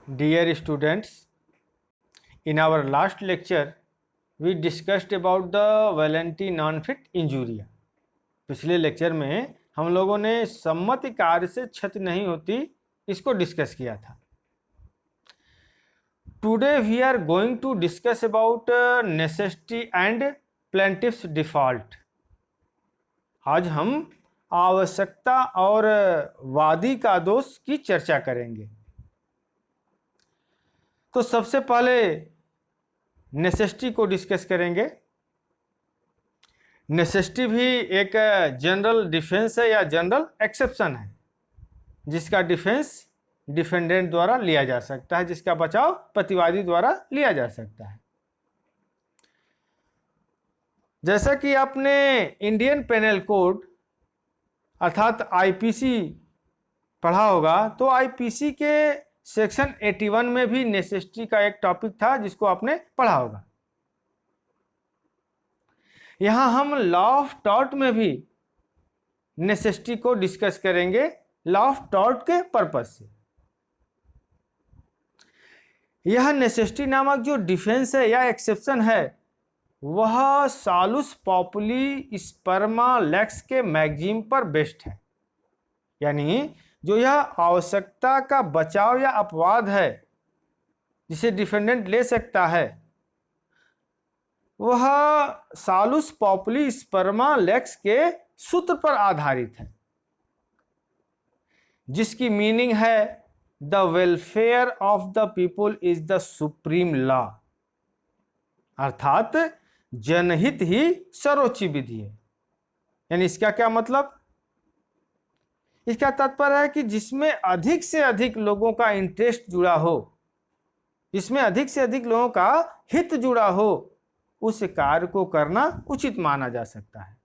Dear students, in our last lecture, we discussed about the volenti non fit injuria. पिछले lecture में हम लोगों ने सम्मति कार्य से क्षति नहीं होती इसको डिस्कस किया था। Today we are going to discuss about necessity and plaintiff's default. आज हम आवश्यकता और वादी का दोष की चर्चा करेंगे। तो सबसे पहले नेसेसिटी को डिस्कस करेंगे। नेसेसिटी भी एक जनरल डिफेंस है या जनरल एक्सेप्शन है, जिसका डिफेंस डिफेंडेंट द्वारा लिया जा सकता है, जिसका बचाव प्रतिवादी द्वारा लिया जा सकता है। जैसा कि आपने इंडियन पेनल कोड अर्थात आईपीसी पढ़ा होगा, तो आईपीसी के सेक्शन 81 में भी नेसेसिटी का एक टॉपिक था जिसको आपने पढ़ा होगा। यहां हम लॉ ऑफ टॉर्ट में भी नेसेसिटी को डिस्कस करेंगे, लॉ ऑफ टॉर्ट के पर्पस से। यह नेसेसिटी नामक जो डिफेंस है या एक्सेप्शन है, वह सालुस पॉपुली स्पर्मा लेक्स के मैगजीम पर बेस्ड है। यानी जो यह आवश्यकता का बचाव या अपवाद है जिसे डिफेंडेंट ले सकता है, वह सालुस पॉपुली स्पर्मा लेक्स के सूत्र पर आधारित है, जिसकी मीनिंग है the welfare of the people is the supreme law, अर्थात जनहित ही सर्वोच्च विधि है। यानी इसका क्या मतलब? इसका तात्पर्य है कि जिसमें अधिक से अधिक लोगों का इंटरेस्ट जुड़ा हो, जिसमें अधिक से अधिक लोगों का हित जुड़ा हो, उस कार्य को करना उचित माना जा सकता है।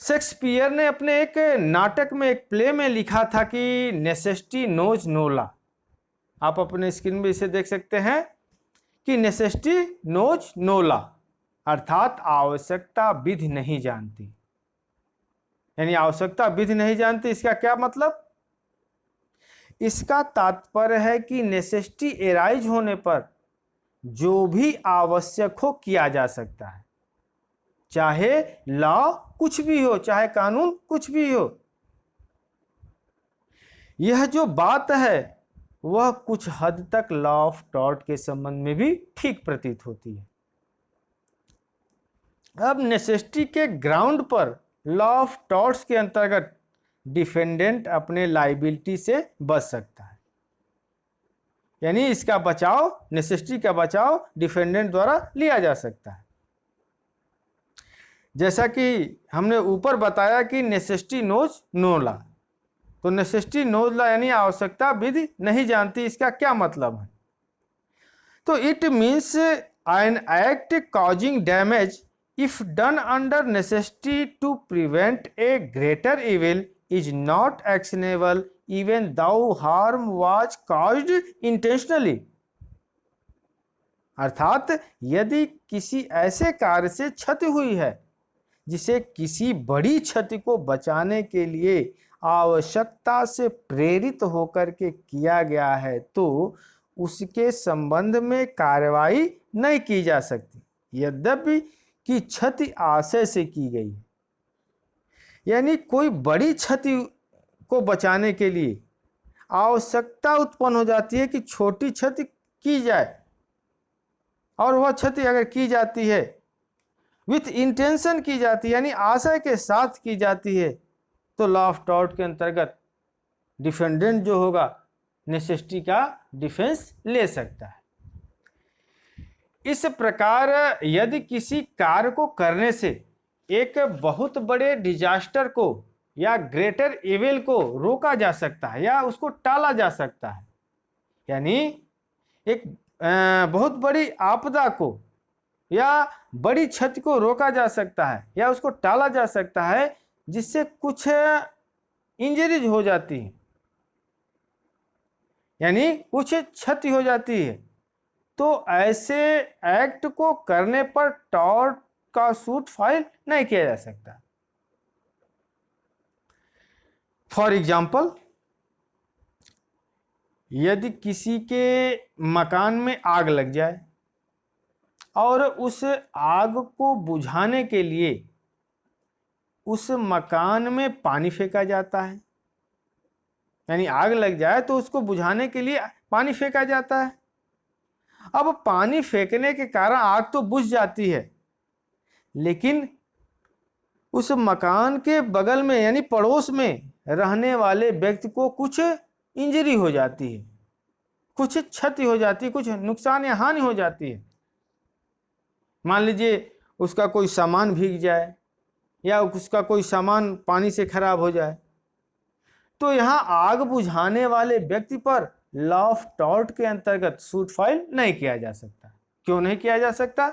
शेक्सपियर ने अपने एक नाटक में, एक प्ले में लिखा था कि नेसेसिटी नोज नो लॉ। आप अपने स्क्रीन में इसे देख सकते हैं कि नेसेसिटी नोज नो लॉ, अर्थात आवश्यकता विधि नहीं जानती। यानी आवश्यकता विधि नहीं जानती, इसका क्या मतलब? इसका तात्पर्य है कि नेसेसिटी एराइज होने पर जो भी आवश्यक हो किया जा सकता है, चाहे लॉ कुछ भी हो, चाहे कानून कुछ भी हो। यह जो बात है वह कुछ हद तक लॉ ऑफ टॉर्ट के संबंध में भी ठीक प्रतीत होती है। अब नेसेसिटी के ग्राउंड पर लॉ ऑफ टॉर्ट्स के अंतर्गत डिफेंडेंट अपने लाइबिलिटी से बच सकता है। यानी इसका बचाव, नेसेसिटी का बचाव डिफेंडेंट द्वारा लिया जा सकता है। जैसा कि हमने ऊपर बताया कि नेसेसिटी नोज नो लॉ, तो नेसेसिटी नोज लॉ यानी आवश्यकता विधि नहीं जानती, इसका क्या मतलब है? तो it means an act causing damage if done under necessity to prevent a greater evil is not actionable even though harm was caused intentionally। अर्थात यदि किसी ऐसे कार्य से क्षति हुई है जिसे किसी बड़ी क्षति को बचाने के लिए आवश्यकता से प्रेरित होकर के किया गया है, तो उसके संबंध में कार्रवाई नहीं की जा सकती, यद्यपि कि क्षति आशय से की गई है। यानी कोई बड़ी क्षति को बचाने के लिए आवश्यकता उत्पन्न हो जाती है कि छोटी क्षति की जाए, और वह क्षति अगर की जाती है विथ इंटेंशन की जाती है, यानी आशय के साथ की जाती है, तो लॉ ऑफ टॉर्ट के अंतर्गत डिफेंडेंट जो होगा नेसेसिटी का डिफेंस ले सकता है। इस प्रकार यदि किसी कार्य को करने से एक बहुत बड़े डिजास्टर को या ग्रेटर इविल को रोका जा सकता है या उसको टाला जा सकता है, यानी एक बहुत बड़ी आपदा को या बड़ी क्षति को रोका जा सकता है या उसको टाला जा सकता है जिससे कुछ इंजरीज हो जाती है, यानी कुछ क्षति हो जाती है, तो ऐसे एक्ट को करने पर टॉर्ट का सूट फाइल नहीं किया जा सकता। फॉर एग्जाम्पल, यदि किसी के मकान में आग लग जाए और उस आग को बुझाने के लिए उस मकान में पानी फेंका जाता है, यानी आग लग जाए तो उसको बुझाने के लिए पानी फेंका जाता है। अब पानी फेंकने के कारण आग तो बुझ जाती है, लेकिन उस मकान के बगल में यानी पड़ोस में रहने वाले व्यक्ति को कुछ इंजरी हो जाती है, कुछ क्षति हो जाती है, कुछ नुकसान या हानि हो जाती है। मान लीजिए उसका कोई सामान भीग जाए या उसका कोई सामान पानी से खराब हो जाए, तो यहाँ आग बुझाने वाले व्यक्ति पर लॉ ऑफ टॉर्ट के अंतर्गत सूट फाइल नहीं किया जा सकता। क्यों नहीं किया जा सकता?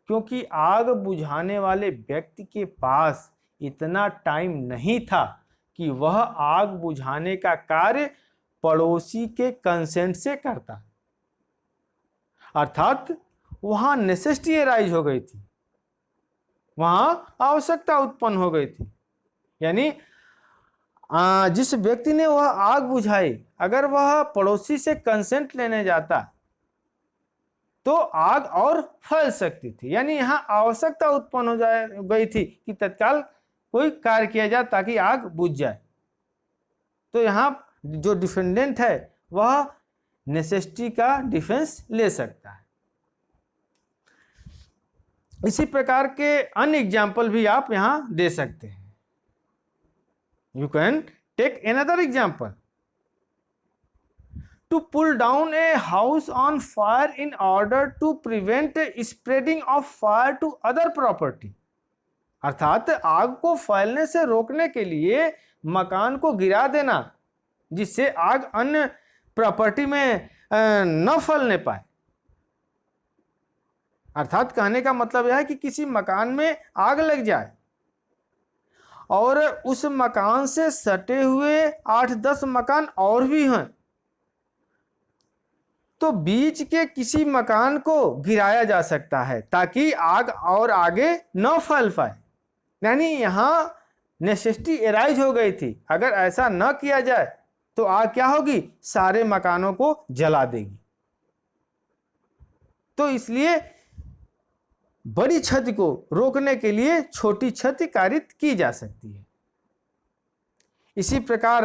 क्योंकि आग बुझाने वाले व्यक्ति के पास इतना टाइम नहीं था कि वह आग बुझाने का कार्य पड़ोसी के कंसेंट से करता, अर्थात वहां नेसेसिटी अराइज हो गई थी, वहां आवश्यकता उत्पन्न हो गई थी। यानी जिस व्यक्ति ने वह आग बुझाई, अगर वह पड़ोसी से कंसेंट लेने जाता तो आग और फैल सकती थी। यानी यहाँ आवश्यकता उत्पन्न हो गई थी कि तत्काल कोई कार्य किया जाए ताकि आग बुझ जाए। तो यहाँ जो डिफेंडेंट है वह नेसेसिटी का डिफेंस ले सकता है। इसी प्रकार के अन्य एग्जाम्पल भी आप यहाँ दे सकते हैं। You can take another example. To pull down a house on fire in order to prevent spreading of fire to other property. अर्थात आग को फैलने से रोकने के लिए मकान को गिरा देना, जिससे आग अन्य प्रॉपर्टी में न फैलने पाए। अर्थात कहने का मतलब यह है कि किसी मकान में आग लग जाए और उस मकान से सटे हुए 8-10 मकान और भी हैं, तो बीच के किसी मकान को गिराया जा सकता है ताकि आग और आगे न फैल पाए। यानी यहाँ नेसेसिटी अराइज हो गई थी। अगर ऐसा न किया जाए तो आग क्या होगी? सारे मकानों को जला देगी। तो इसलिए बड़ी क्षति को रोकने के लिए छोटी क्षति कारित की जा सकती है। इसी प्रकार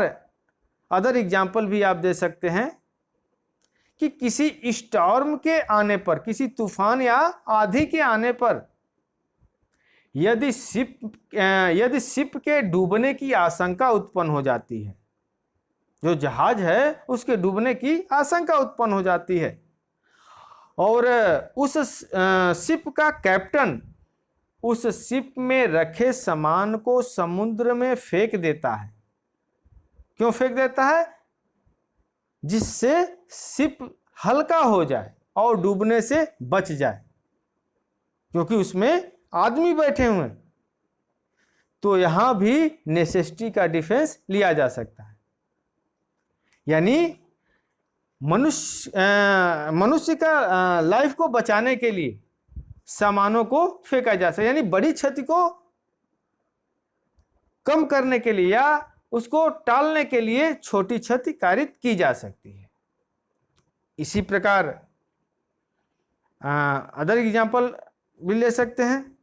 अदर एग्जाम्पल भी आप दे सकते हैं कि किसी स्टॉर्म के आने पर, किसी तूफान या आंधी के आने पर यदि शिप के डूबने की आशंका उत्पन्न हो जाती है, जो जहाज है उसके डूबने की आशंका उत्पन्न हो जाती है और उस शिप का कैप्टन उस शिप में रखे सामान को समुद्र में फेंक देता है। क्यों फेंक देता है? जिससे शिप हल्का हो जाए और डूबने से बच जाए, क्योंकि उसमें आदमी बैठे हुए हैं। तो यहां भी नेसेसिटी का डिफेंस लिया जा सकता है। यानी मनुष्य का लाइफ को बचाने के लिए सामानों को फेंका जा सकता है, यानी बड़ी क्षति को कम करने के लिए या उसको टालने के लिए छोटी क्षति कारित की जा सकती है। इसी प्रकार अदर एग्जाम्पल भी ले सकते हैं।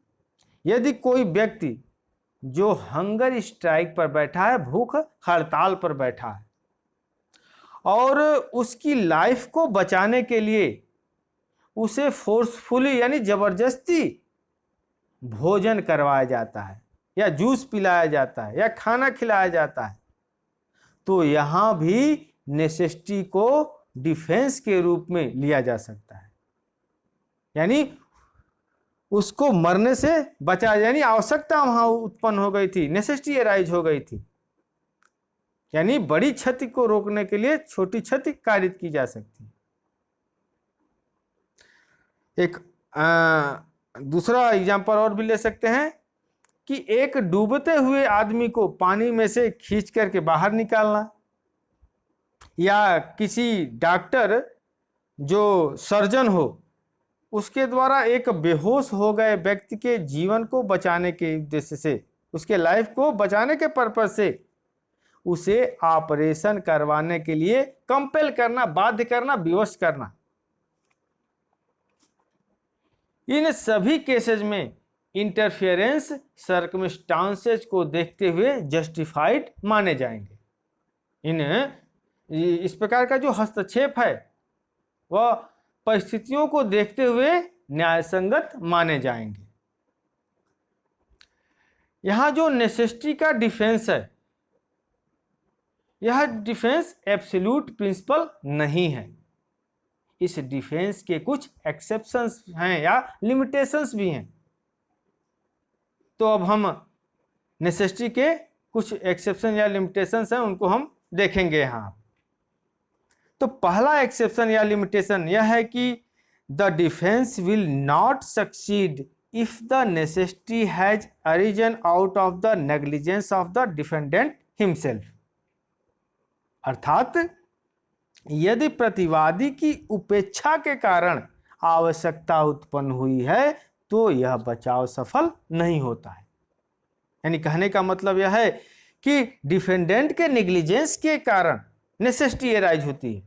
यदि कोई व्यक्ति जो हंगर स्ट्राइक पर बैठा है, भूख हड़ताल पर बैठा है और उसकी लाइफ को बचाने के लिए उसे फोर्सफुली यानी जबरदस्ती भोजन करवाया जाता है या जूस पिलाया जाता है या खाना खिलाया जाता है, तो यहाँ भी नेसेसिटी को डिफेंस के रूप में लिया जा सकता है। यानी उसको मरने से बचा, यानी आवश्यकता वहां उत्पन्न हो गई थी, नेसेसिटी अराइज हो गई थी। यानी बड़ी क्षति को रोकने के लिए छोटी क्षति कारित की जा सकती है। एक दूसरा एग्जाम्पल और भी ले सकते हैं कि एक डूबते हुए आदमी को पानी में से खींच करके बाहर निकालना, या किसी डॉक्टर जो सर्जन हो उसके द्वारा एक बेहोश हो गए व्यक्ति के जीवन को बचाने के उद्देश्य से, उसके लाइफ को बचाने के पर्पज से उसे ऑपरेशन करवाने के लिए कंपेल करना, बाध्य करना, विवश करना। इन सभी केसेस में इंटरफेरेंस सर्कमस्टांसेस को देखते हुए जस्टिफाइड माने जाएंगे। इस प्रकार का जो हस्तक्षेप है वह परिस्थितियों को देखते हुए न्यायसंगत माने जाएंगे। यहां जो नेसेसिटी का डिफेंस है, यह डिफेंस एब्सोल्यूट प्रिंसिपल नहीं है। इस डिफेंस के कुछ एक्सेप्शंस हैं या लिमिटेशंस भी हैं। तो अब हम नेसेसिटी के कुछ एक्सेप्शन या लिमिटेशंस हैं, उनको हम देखेंगे यहाँ। तो पहला एक्सेप्शन या लिमिटेशन यह है कि the defence will not succeed if the necessity has arisen out of the negligence of the defendant himself. अर्थात यदि प्रतिवादी की उपेक्षा के कारण आवश्यकता उत्पन्न हुई है तो यह बचाव सफल नहीं होता है। यानी कहने का मतलब यह है कि डिफेंडेंट के नेग्लिजेंस के कारण नेसेसिटी अराइज होती है।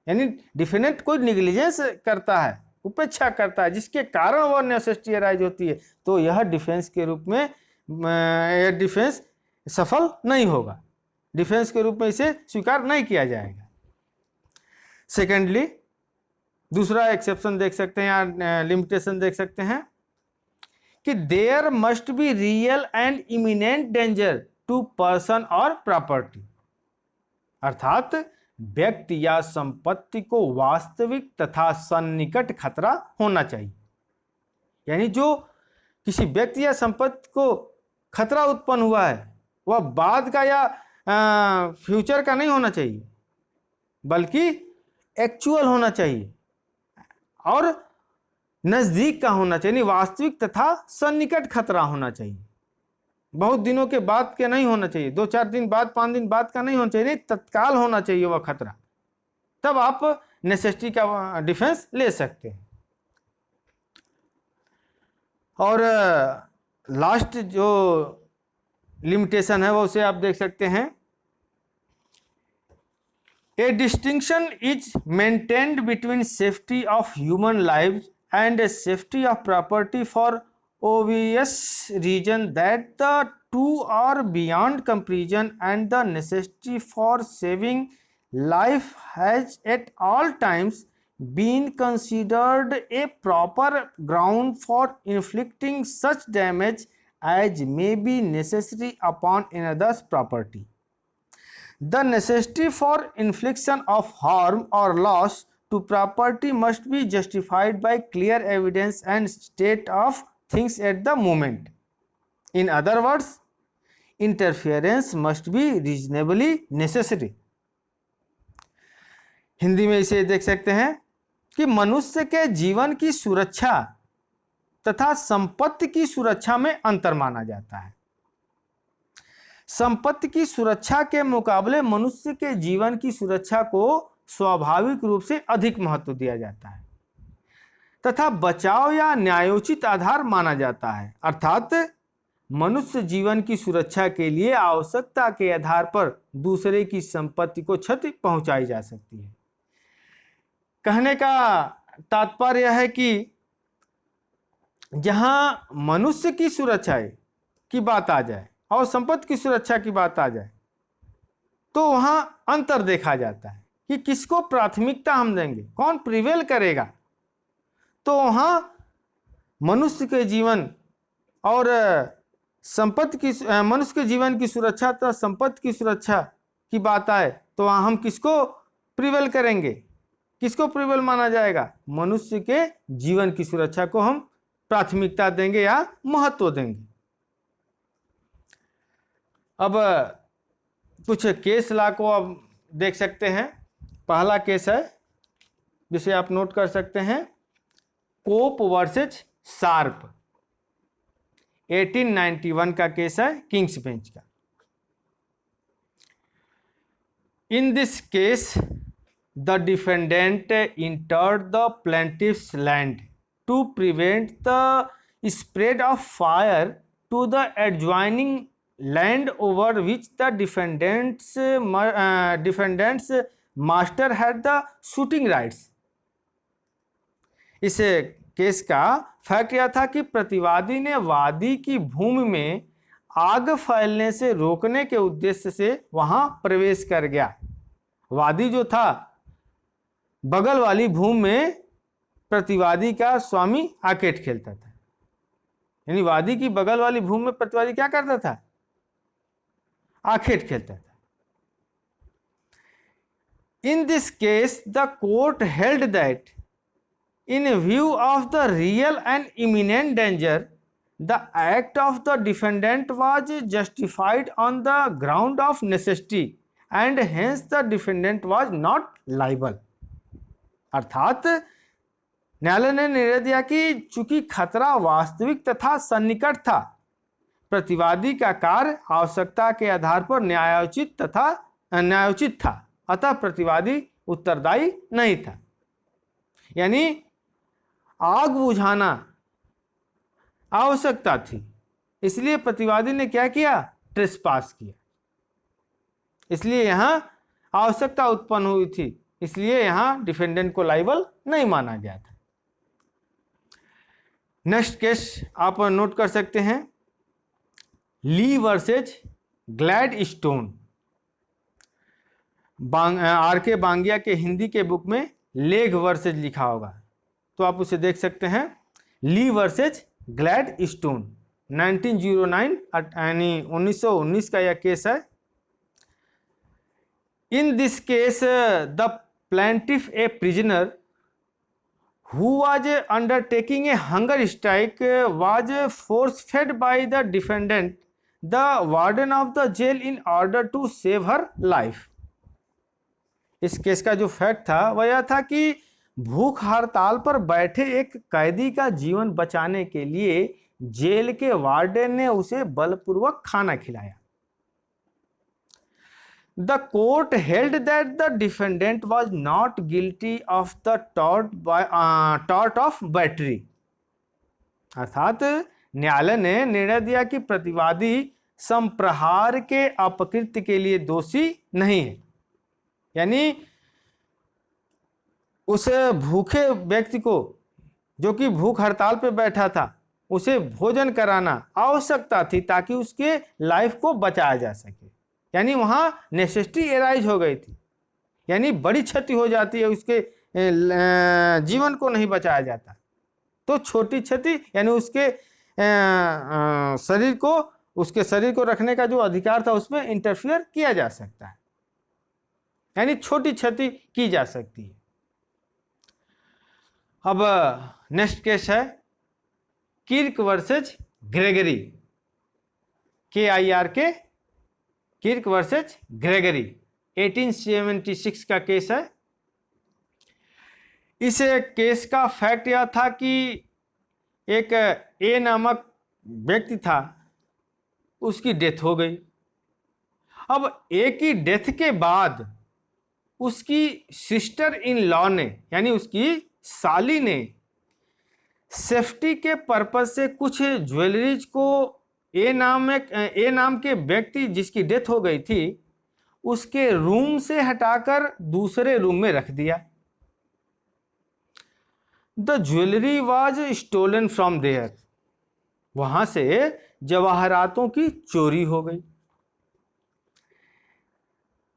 यानी डिफेंडेंट कोई नेग्लिजेंस करता है, उपेक्षा करता है, जिसके कारण वह नेसेसिटी अराइज होती है, तो यह डिफेंस के रूप में यह डिफेंस सफल नहीं होगा। डिफेंस के रूप में इसे स्वीकार नहीं किया जाएगा। सेकेंडली, दूसरा एक्सेप्शन देख सकते हैं या लिमिटेशन देख सकते हैं कि there must be real and imminent danger to person और प्रॉपर्टी। अर्थात व्यक्ति या संपत्ति को वास्तविक तथा सन्निकट खतरा होना चाहिए। यानी जो किसी व्यक्ति या संपत्ति को खतरा उत्पन्न हुआ है वह बाद का या फ्यूचर का नहीं होना चाहिए, बल्कि एक्चुअल होना चाहिए और नज़दीक का होना चाहिए। वास्तविक तथा सन्निकट खतरा होना चाहिए। बहुत दिनों के बाद के नहीं होना चाहिए, 2-4 दिन बाद, 5 दिन बाद का नहीं होना चाहिए, नहीं, तत्काल होना चाहिए वह खतरा। तब आप नेसेसिटी का डिफेंस ले सकते हैं। और लास्ट जो लिमिटेशन है वो उसे आप देख सकते हैं। A distinction is maintained between safety of human lives and safety of property for obvious reason that the two are beyond comparison, and the necessity for saving life has at all times been considered a proper ground for inflicting such damage as may be necessary upon another's property. The necessity for infliction of harm or loss to property must be justified by clear evidence and state of things at the moment. In other words, interference must be reasonably necessary. Hindi में इसे देख सकते हैं कि मनुष्य के जीवन की सुरक्षा तथा संपत्ति की सुरक्षा में अंतर माना जाता है। संपत्ति की सुरक्षा के मुकाबले मनुष्य के जीवन की सुरक्षा को स्वाभाविक रूप से अधिक महत्व दिया जाता है तथा बचाव या न्यायोचित आधार माना जाता है। अर्थात मनुष्य जीवन की सुरक्षा के लिए आवश्यकता के आधार पर दूसरे की संपत्ति को क्षति पहुंचाई जा सकती है। कहने का तात्पर्य यह है कि जहां मनुष्य की सुरक्षा की बात आ जाए और संपत्ति की सुरक्षा की बात आ जाए तो वहां अंतर देखा जाता है कि किसको प्राथमिकता हम देंगे, कौन प्रिवेल करेगा। तो वहां मनुष्य के जीवन और संपत्ति की, मनुष्य के जीवन की सुरक्षा तथा संपत्ति की सुरक्षा की बात आए तो वहां हम किसको प्रिवेल करेंगे, किसको प्रिवेल माना जाएगा? मनुष्य के जीवन की सुरक्षा को हम प्राथमिकता देंगे या महत्व देंगे। अब कुछ केस लॉ को अब देख सकते हैं। पहला केस है जिसे आप नोट कर सकते हैं, कोप वर्सेस शार्प, 1891 का केस है, किंग्स बेंच का। In this case the defendant entered the plaintiff's land to prevent the spread of fire to the adjoining land over which the defendant's master had the shooting rights. इस केस का fact यह था कि प्रतिवादी ने वादी की भूमि में आग फैलने से रोकने के उद्देश्य से वहां प्रवेश कर गया। वादी जो था, बगल वाली भूमि में प्रतिवादी का स्वामी आकेट खेलता था। यानी वादी की बगल वाली भूमि में प्रतिवादी क्या करता था? आखेट खेलता था। In this case, the court held that in view of the real and imminent danger, the act of the defendant was justified on the ground of necessity and hence the defendant was not liable। अर्थात न्यायालय ने निर्णय दिया कि चूंकि खतरा वास्तविक तथा सन्निकट था, प्रतिवादी का कार्य आवश्यकता के आधार पर न्यायोचित था, अतः प्रतिवादी उत्तरदायी नहीं था। यानी आग बुझाना आवश्यकता थी, इसलिए प्रतिवादी ने क्या किया? ट्रेसपास किया। इसलिए यहां आवश्यकता उत्पन्न हुई थी, इसलिए यहां डिफेंडेंट को लाइबल नहीं माना गया था। नेक्स्ट केस आप नोट कर सकते हैं, ली वर्सेज ग्लैडस्टोन। आर.के. बांगिया के हिंदी के बुक में लेग वर्सेज लिखा होगा, तो आप उसे देख सकते हैं। ली वर्सेज ग्लैडस्टोन 1909 यानी 1919 का यह केस है। इन this case the plaintiff A prisoner who was undertaking a hunger strike was force fed by the defendant, the warden of the jail, in order to save her life। इस केस का जो fact था वह यह था कि भूख हड़ताल पर बैठे एक कैदी का जीवन बचाने के लिए जेल के वार्डन ने उसे बलपूर्वक खाना खिलाया। The court held that the defendant was not guilty of the tort of battery। अर्थात न्यायालय ने निर्णय दिया कि प्रतिवादी संप्रहार के अपकृत्य के लिए दोषी नहीं है। यानी उस भूखे व्यक्ति को, जो कि भूख हड़ताल पे बैठा था, उसे भोजन कराना आवश्यकता थी ताकि उसके लाइफ को बचाया जा सके। यानी वहां नेसेसिटी एराइज हो गई थी, यानी बड़ी क्षति हो जाती है, उसके जीवन को नहीं बचाया जाता, तो छोटी क्षति यानी उसके शरीर को रखने का जो अधिकार था उसमें इंटरफियर किया जा सकता है, यानी छोटी क्षति की जा सकती है। अब नेक्स्ट केस है Kirk versus Gregory, KIRK, Kirk versus Gregory 1876 का केस है। इस केस का फैक्ट यह था कि एक ए नामक व्यक्ति था, उसकी डेथ हो गई। अब ए की डेथ के बाद उसकी सिस्टर इन लॉ ने, यानी उसकी साली ने, सेफ्टी के पर्पज से कुछ ज्वेलरीज को ए नाम के व्यक्ति जिसकी डेथ हो गई थी उसके रूम से हटाकर दूसरे रूम में रख दिया। The jewellery was stolen from there, वहां से जवाहरातों की चोरी हो गई।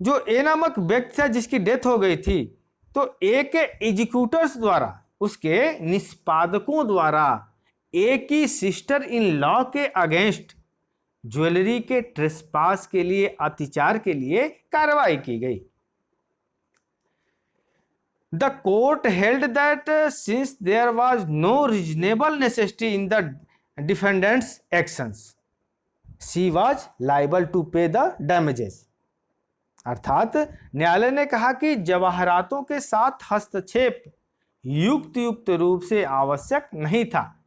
जो ए नामक व्यक्ति था जिसकी डेथ हो गई थी, तो ए के एग्जीक्यूटर्स द्वारा, उसके निष्पादकों द्वारा ए की सिस्टर इन लॉ के अगेंस्ट ज्वेलरी के ट्रेसपास के लिए, अत्याचार के लिए कार्रवाई की गई। The court held that since there was no reasonable necessity in the defendant's actions, she was liable to pay the damages. अर्थात न्यायालय ने कहा कि जवाहरातों के साथ हस्तक्षेप युक्त रूप से आवश्यक नहीं था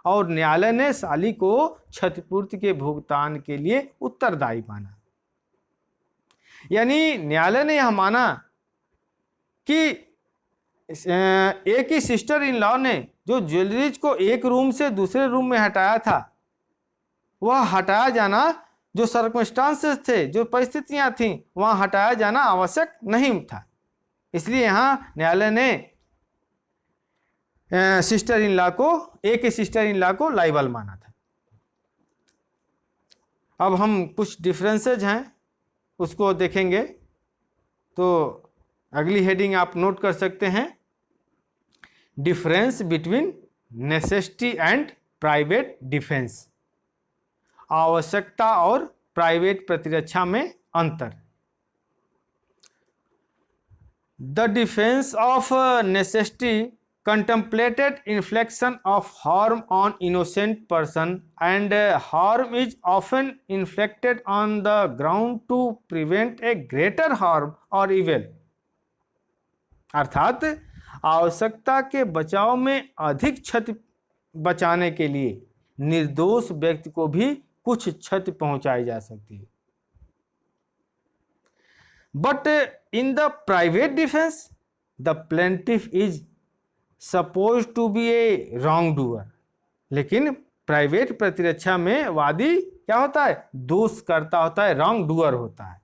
और न्यायालय ने साली को क्षतिपूर्ति के भुगतान के लिए उत्तरदायी माना। यानी न्यायालय ने यह माना कि एक ही सिस्टर इन लॉ ने जो ज्वेलरीज को एक रूम से दूसरे रूम में हटाया था, वह हटाया जाना जो सर्कमस्टांसेस थे, जो परिस्थितियां थीं, वहां हटाया जाना आवश्यक नहीं था। इसलिए यहां न्यायालय ने सिस्टर इन लॉ को, एक सिस्टर इन लॉ को लाइबल माना था। अब हम कुछ डिफरेंसेज हैं उसको देखेंगे। तो अगली हेडिंग आप नोट कर सकते हैं, difference between necessity and private defence, आवश्यकता और प्राइवेट प्रतिरक्षा में अंतर। The defence of necessity contemplated infliction of harm on innocent person and harm is often inflicted on the ground to prevent a greater harm or evil। अर्थात आवश्यकता के बचाव में अधिक क्षति बचाने के लिए निर्दोष व्यक्ति को भी कुछ क्षति पहुंचाई जा सकती है। But in the private defence the plaintiff is suppose to be a wrongdoer. लेकिन प्राइवेट प्रतिरक्षा में वादी क्या होता है? दोष करता होता है, रॉन्ग डूअर होता है।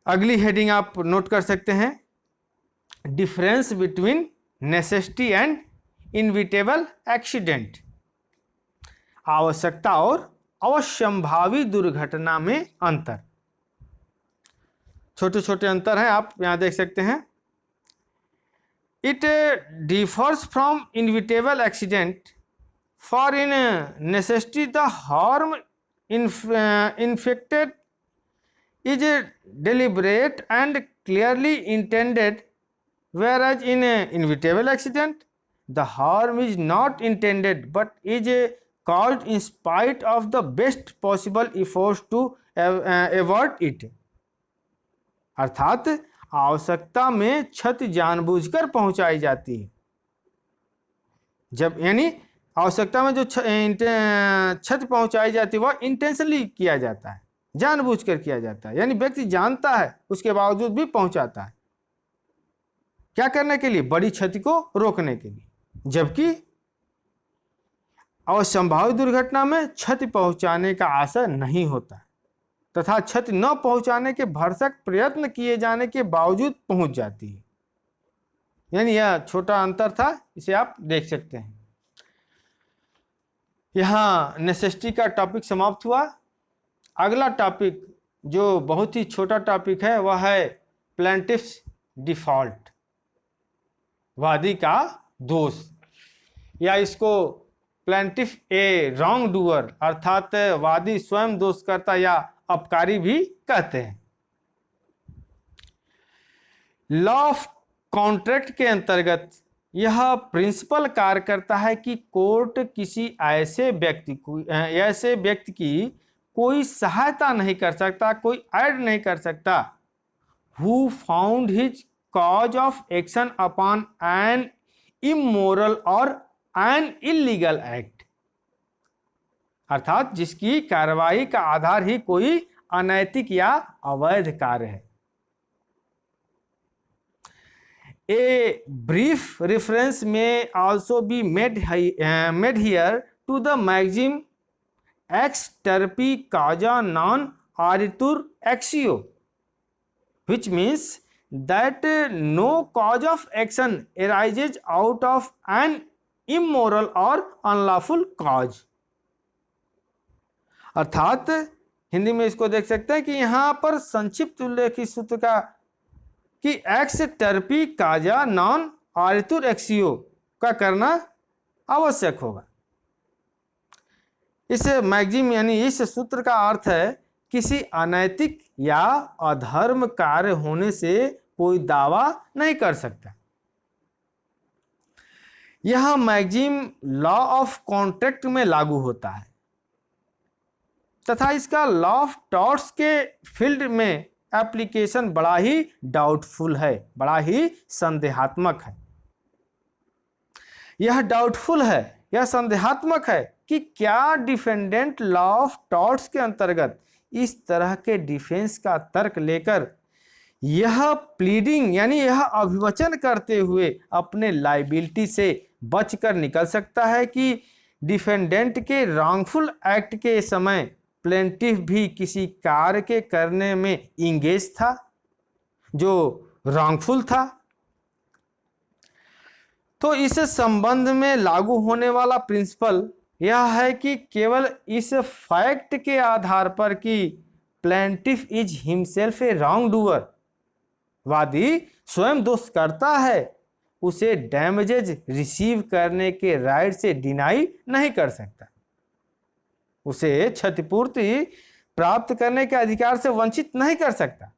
अगली हेडिंग आप नोट कर सकते हैं, difference between necessity and inevitable accident, आवश्यकता और अवश्यंभावी दुर्घटना में अंतर। छोटे छोटे अंतर हैं, आप यहां देख सकते हैं। It differs from inevitable accident, for in necessity the harm infected is deliberate and clearly intended, whereas in inevitable accident the harm is not intended but is caused in spite of the best possible efforts to avert it। अर्थात आवश्यकता में क्षति जानबूझकर पहुंचाई जाती है, जब यानी आवश्यकता में जो क्षति पहुंचाई जाती है वह इंटेंशनली किया जाता है, जानबूझकर किया जाता है, यानी व्यक्ति जानता है उसके बावजूद भी पहुंचाता है। क्या करने के लिए? बड़ी क्षति को रोकने के लिए। जबकि अवश्यंभावी दुर्घटना में क्षति पहुंचाने का आशय नहीं होता तथा क्षति न पहुंचाने के भरसक प्रयत्न किए जाने के बावजूद पहुंच जाती है। यानी यह छोटा अंतर था, इसे आप देख सकते हैं। यहां नेसेसिटी का टॉपिक समाप्त हुआ। अगला टॉपिक जो बहुत ही छोटा टॉपिक है वह है प्लेंटिफ्स डिफॉल्ट, वादी का दोष, या इसको प्लेंटिफ ए रॉन्ग डूअर अर्थात वादी स्वयं दोषकर्ता या अपकारी भी कहते हैं। लॉ ऑफ कॉन्ट्रैक्ट के अंतर्गत यह प्रिंसिपल कार्य करता है कि कोर्ट किसी ऐसे व्यक्ति की कोई सहायता नहीं कर सकता, कोई ऐड नहीं कर सकता, who found his cause of action upon an immoral और एन इलीगल एक्ट, अर्थात जिसकी कार्रवाई का आधार ही कोई अनैतिक या अवैध कार्य है। ए ब्रीफ रेफरेंस में also be made here to the maxim एक्स टर्पी काजा नॉन आरितुर एक्सियो, which means that no cause of action arises out of an immoral or unlawful cause। अर्थात हिंदी में इसको देख सकते हैं कि यहां पर संक्षिप्त उल्लेख इस सूत्र का कि एक्स टर्पी काजा नॉन आरितुर एक्सियो का करना आवश्यक होगा। इस मैक्सिम यानी इस सूत्र का अर्थ है किसी अनैतिक या अधर्म कार्य होने से कोई दावा नहीं कर सकता। यह मैक्सिम लॉ ऑफ कॉन्ट्रैक्ट में लागू होता है तथा इसका लॉ ऑफ टॉर्ट्स के फील्ड में एप्लीकेशन बड़ा ही डाउटफुल है, बड़ा ही संदेहात्मक है। यह डाउटफुल है, यह संदेहात्मक है कि क्या डिफेंडेंट लॉ ऑफ टॉर्ट्स के अंतर्गत इस तरह के डिफेंस का तर्क लेकर यह प्लीडिंग यानी यह अभिवचन करते हुए अपने लायबिलिटी से बचकर निकल सकता है कि डिफेंडेंट के रॉन्गफुल एक्ट के समय प्लेंटिफ भी किसी कार्य के करने में इंगेज था जो रॉन्गफुल था, तो इस संबंध में लागू होने वाला प्रिंसिपल यह है कि केवल इस फैक्ट के आधार पर कि plaintiff is himself A wrong doer, वादी स्वयं दोष करता है, उसे डैमेजेज रिसीव करने के राइट से डिनाई नहीं कर सकता, उसे क्षतिपूर्ति प्राप्त करने के अधिकार से वंचित नहीं कर सकता।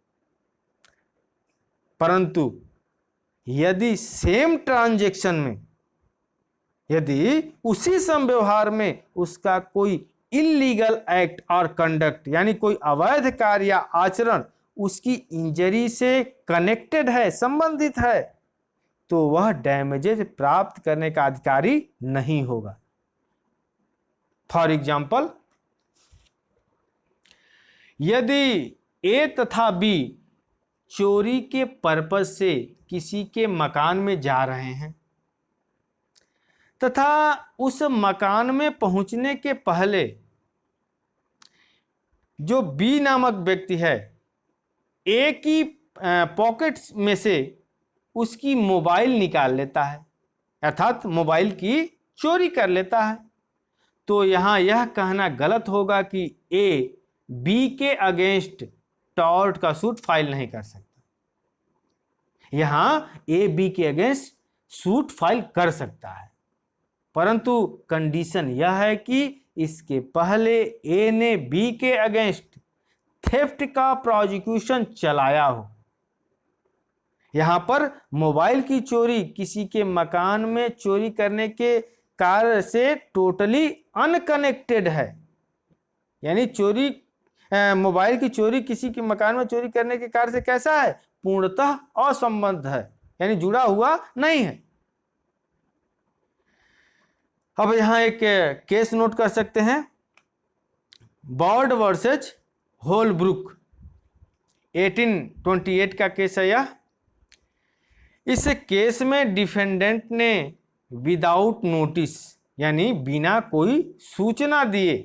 परंतु यदि सेम ट्रांजैक्शन में, यदि उसी संव्यवहार में उसका कोई इलीगल एक्ट और कंडक्ट यानी कोई अवैध कार्य या आचरण उसकी इंजरी से कनेक्टेड है, संबंधित है, तो वह डैमेजेज प्राप्त करने का अधिकारी नहीं होगा। फॉर एग्जाम्पल, यदि ए तथा बी चोरी के पर्पज से किसी के मकान में जा रहे हैं तथा उस मकान में पहुंचने के पहले जो बी नामक व्यक्ति है ए की पॉकेट में से उसकी मोबाइल निकाल लेता है, अर्थात मोबाइल की चोरी कर लेता है, तो यहाँ यह कहना गलत होगा कि ए बी के अगेंस्ट टॉर्ट का सूट फाइल नहीं कर सकता। यहाँ ए बी के अगेंस्ट सूट फाइल कर सकता है, परंतु कंडीशन यह है कि इसके पहले ए ने बी के अगेंस्ट थेफ्ट का प्रोसिक्यूशन चलाया हो। यहां पर मोबाइल की चोरी किसी के मकान में चोरी करने के कार्य से टोटली अनकनेक्टेड है, यानी चोरी मोबाइल की चोरी किसी के मकान में चोरी करने के कार्य से कैसा है, पूर्णतः असंबद्ध है, यानी जुड़ा हुआ नहीं है। अब यहां एक केस नोट कर सकते हैं, बॉर्ड वर्सेज होलब्रुक 1828 का केस है यह। इस केस में डिफेंडेंट ने विदाउट नोटिस यानी बिना कोई सूचना दिए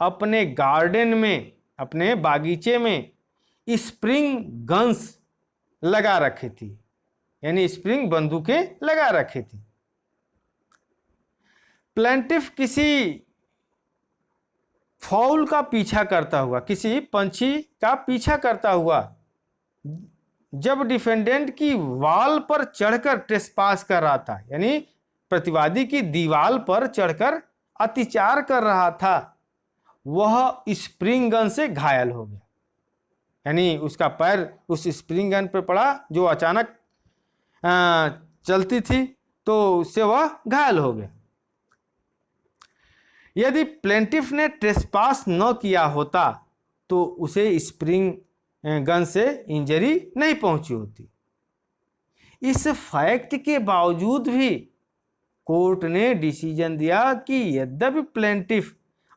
अपने गार्डन में, अपने बागीचे में स्प्रिंग गन्स लगा रखी थी, यानी स्प्रिंग बंदूकें लगा रखी थी। प्लेंटिफ किसी फाउल का पीछा करता हुआ, किसी पंछी का पीछा करता हुआ जब डिफेंडेंट की वाल पर चढ़कर ट्रेसपास कर रहा था, यानी प्रतिवादी की दीवार पर चढ़कर अत्याचार कर रहा था, वह स्प्रिंग गन से घायल हो गया, यानी उसका पैर उस स्प्रिंग गन पर पड़ा जो अचानक चलती थी, तो उससे वह घायल हो गया। यदि प्लेंटिफ ने ट्रेसपास न किया होता तो उसे स्प्रिंग गन से इंजरी नहीं पहुंची होती। इस फैक्ट के बावजूद भी कोर्ट ने डिसीजन दिया कि यद्यपि प्लेंटिफ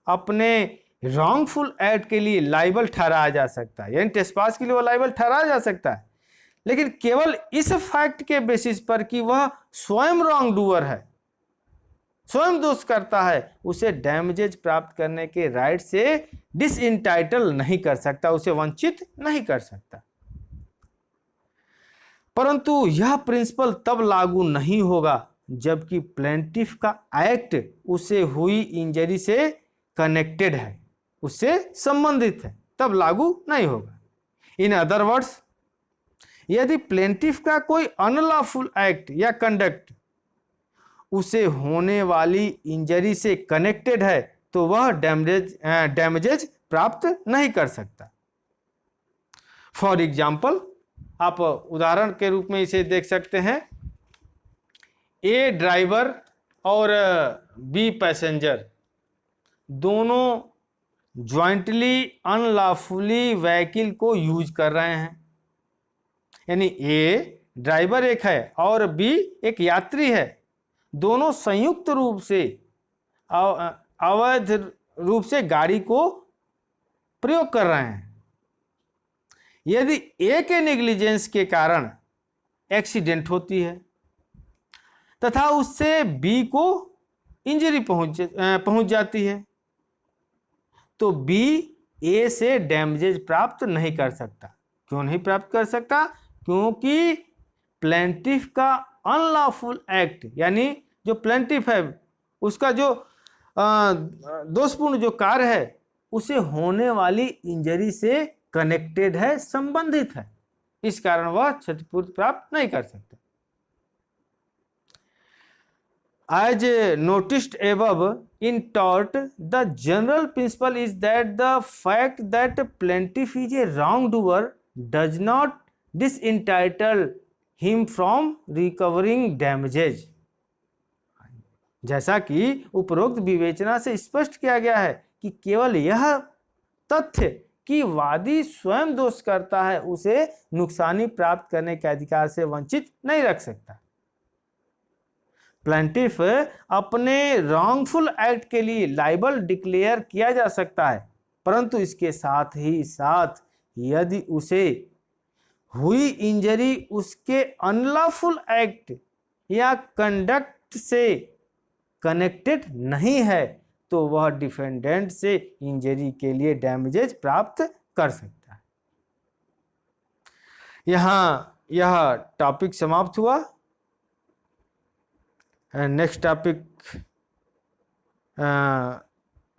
अपने रॉन्गफुल एक्ट के लिए लाइबल ठहराया जा सकता है, यानी ट्रेसपास के लिए वह लाइबल ठहराया जा सकता है, लेकिन केवल इस फैक्ट के बेसिस पर कि वह स्वयं रॉन्ग डूअर है, स्वयं दोष करता है, उसे डैमेजेज प्राप्त करने के राइट से डिसइंटाइटल नहीं कर सकता, उसे वंचित नहीं कर सकता। परंतु यह प्रिंसिपल तब लागू नहीं होगा जबकि प्लेंटिफ का एक्ट उसे हुई इंजरी से कनेक्टेड है, उससे संबंधित है, तब लागू नहीं होगा। इन अदर वर्ड्स, यदि प्लेंटिफ का कोई अनलॉफुल एक्ट या कंडक्ट उसे होने वाली इंजरी से कनेक्टेड है तो वह डैमेजेज प्राप्त नहीं कर सकता। फॉर एग्जाम्पल, आप उदाहरण के रूप में इसे देख सकते हैं, ए ड्राइवर और बी पैसेंजर दोनों ज्वाइंटली अनलॉफुली व्हीकल को यूज कर रहे हैं, यानी ए ड्राइवर एक है और बी एक यात्री है, दोनों संयुक्त रूप से अवैध रूप से गाड़ी को प्रयोग कर रहे हैं। यदि ए के नेग्लिजेंस के कारण एक्सीडेंट होती है तथा उससे बी को इंजरी पहुंच जाती है, तो बी ए से डैमेजेज प्राप्त नहीं कर सकता। क्यों नहीं प्राप्त कर सकता? क्योंकि प्लेंटिफ का अनलॉफुल एक्ट, यानी जो प्लेंटिफ है उसका जो दोषपूर्ण जो कार्य है उसे होने वाली इंजरी से कनेक्टेड है, संबंधित है, इस कारण वह क्षतिपूर्ति प्राप्त नहीं कर सकता। As noticed above, in tort, the general principle is that the fact that plaintiff is a wrongdoer does not disentitle him from recovering damages. जैसा कि उपरोक्त विवेचना से स्पष्ट किया गया है कि केवल यह तथ्य कि वादी स्वयं दोष करता है उसे नुकसानी प्राप्त करने के अधिकार से वंचित नहीं रख सकता। प्लेंटिफ अपने रॉन्गफुल एक्ट के लिए लाइबल डिक्लेयर किया जा सकता है, परंतु इसके साथ ही साथ यदि उसे हुई इंजरी उसके अनलॉफुल एक्ट या कंडक्ट से कनेक्टेड नहीं है तो वह डिफेंडेंट से इंजरी के लिए डैमेजेस प्राप्त कर सकता है। यहाँ यह टॉपिक समाप्त हुआ। नेक्स्ट टॉपिक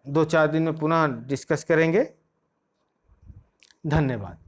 2-4 दिन में पुनः डिस्कस करेंगे। धन्यवाद।